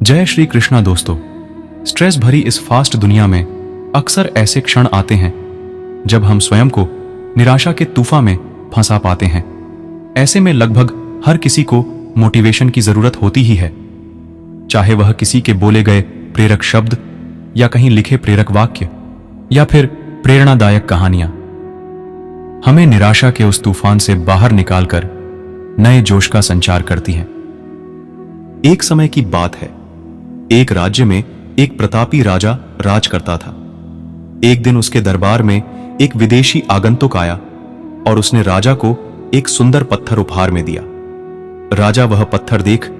जय श्री कृष्णा दोस्तों। स्ट्रेस भरी इस फास्ट दुनिया में अक्सर ऐसे क्षण आते हैं जब हम स्वयं को निराशा के तूफान में फंसा पाते हैं। ऐसे में लगभग हर किसी को मोटिवेशन की जरूरत होती ही है, चाहे वह किसी के बोले गए प्रेरक शब्द या कहीं लिखे प्रेरक वाक्य या फिर प्रेरणादायक कहानियां हमें निराशा के उस तूफान से बाहर निकालकर नए जोश का संचार करती हैं। एक समय की बात है, एक राज्य में एक प्रतापी राजा राज करता था। एक दिन उसके दरबार में एक विदेशी आगंतुक आया और उसने राजा को एक सुंदर पत्थर उपहार में दिया। राजा वह पत्थर देख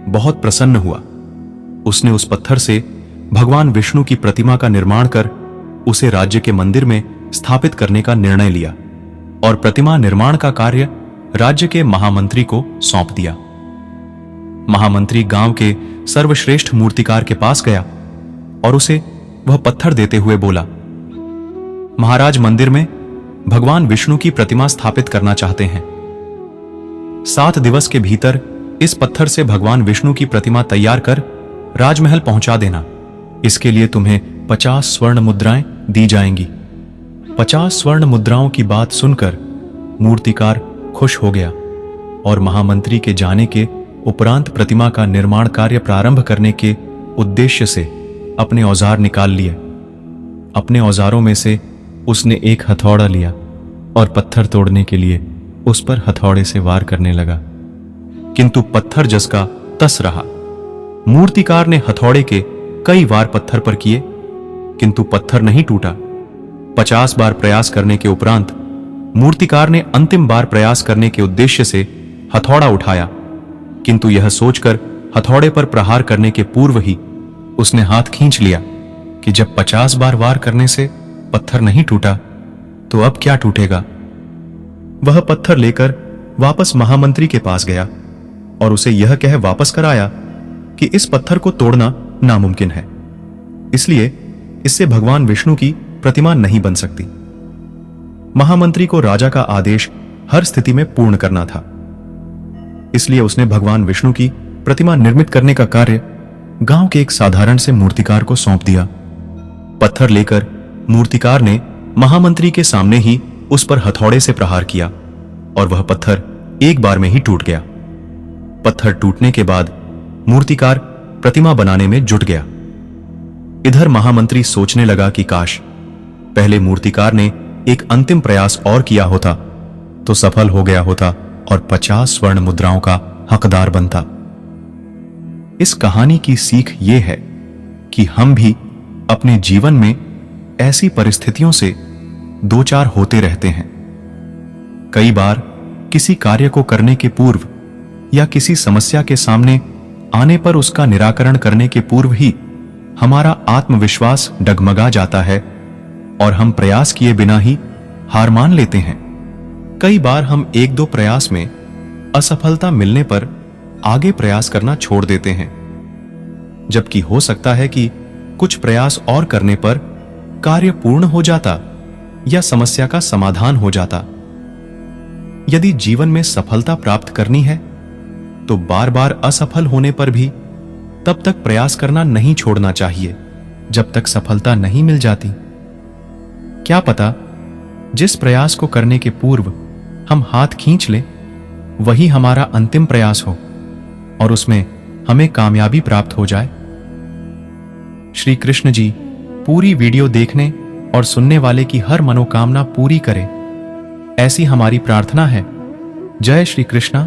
बहुत प्रसन्न हुआ। उसने उस पत्थर से भगवान विष्णु की प्रतिमा का निर्माण कर उसे राज्य के मंदिर में स्थापित करने का निर्णय लिया और प्रतिमा निर्माण का कार्य राज्य के महामंत्री को सौंप दिया। महामंत्री गांव के सर्वश्रेष्ठ मूर्तिकार के पास गया और उसे वह पत्थर देते हुए बोला, महाराज, मंदिर में भगवान विष्णु की प्रतिमा स्थापित करना चाहते हैं। 7 दिवस के भीतर इस पत्थर से भगवान विष्णु की प्रतिमा तैयार कर राजमहल पहुंचा देना। इसके लिए तुम्हें 50 स्वर्ण मुद्राएं दी जाएंगी। 50 स्वर्ण मुद्राओं की बात सुनकर मूर्तिकार खुश हो गया और महामंत्री के जाने के उपरांत प्रतिमा का निर्माण कार्य प्रारंभ करने के उद्देश्य से अपने औजार निकाल लिए। अपने औजारों में से उसने एक हथौड़ा लिया और पत्थर तोड़ने के लिए उस पर हथौड़े से वार करने लगा, किंतु पत्थर जस का तस रहा। मूर्तिकार ने हथौड़े के कई वार पत्थर पर किए, किंतु पत्थर नहीं टूटा। 50 बार प्रयास करने के उपरांत मूर्तिकार ने अंतिम बार प्रयास करने के उद्देश्य से हथौड़ा उठाया, किंतु यह सोचकर हथौड़े पर प्रहार करने के पूर्व ही उसने हाथ खींच लिया कि जब 50 बार वार करने से पत्थर नहीं टूटा तो अब क्या टूटेगा। वह पत्थर लेकर वापस महामंत्री के पास गया और उसे यह कह वापस कराया कि इस पत्थर को तोड़ना नामुमकिन है, इसलिए इससे भगवान विष्णु की प्रतिमा नहीं बन सकती। महामंत्री को राजा का आदेश हर स्थिति में पूर्ण करना था, इसलिए उसने भगवान विष्णु की प्रतिमा निर्मित करने का कार्य गांव के एक साधारण से मूर्तिकार को सौंप दिया। पत्थर लेकर मूर्तिकार ने महामंत्री के सामने ही उस पर हथौड़े से प्रहार किया और वह पत्थर एक बार में ही टूट गया। पत्थर टूटने के बाद मूर्तिकार प्रतिमा बनाने में जुट गया। इधर महामंत्री सोचने लगा कि काश पहले मूर्तिकार ने एक अंतिम प्रयास और किया होता तो सफल हो गया होता और 50 स्वर्ण मुद्राओं का हकदार बनता। इस कहानी की सीख यह है कि हम भी अपने जीवन में ऐसी परिस्थितियों से दो चार होते रहते हैं। कई बार किसी कार्य को करने के पूर्व या किसी समस्या के सामने आने पर उसका निराकरण करने के पूर्व ही हमारा आत्मविश्वास डगमगा जाता है और हम प्रयास किए बिना ही हार मान लेते हैं। कई बार हम 1-2 प्रयास में असफलता मिलने पर आगे प्रयास करना छोड़ देते हैं, जबकि हो सकता है कि कुछ प्रयास और करने पर कार्य पूर्ण हो जाता या समस्या का समाधान हो जाता। यदि जीवन में सफलता प्राप्त करनी है तो बार बार असफल होने पर भी तब तक प्रयास करना नहीं छोड़ना चाहिए जब तक सफलता नहीं मिल जाती। क्या पता जिस प्रयास को करने के पूर्व हम हाथ खींच लें वही हमारा अंतिम प्रयास हो और उसमें हमें कामयाबी प्राप्त हो जाए। श्री कृष्ण जी पूरी वीडियो देखने और सुनने वाले की हर मनोकामना पूरी करें, ऐसी हमारी प्रार्थना है। जय श्री कृष्णा।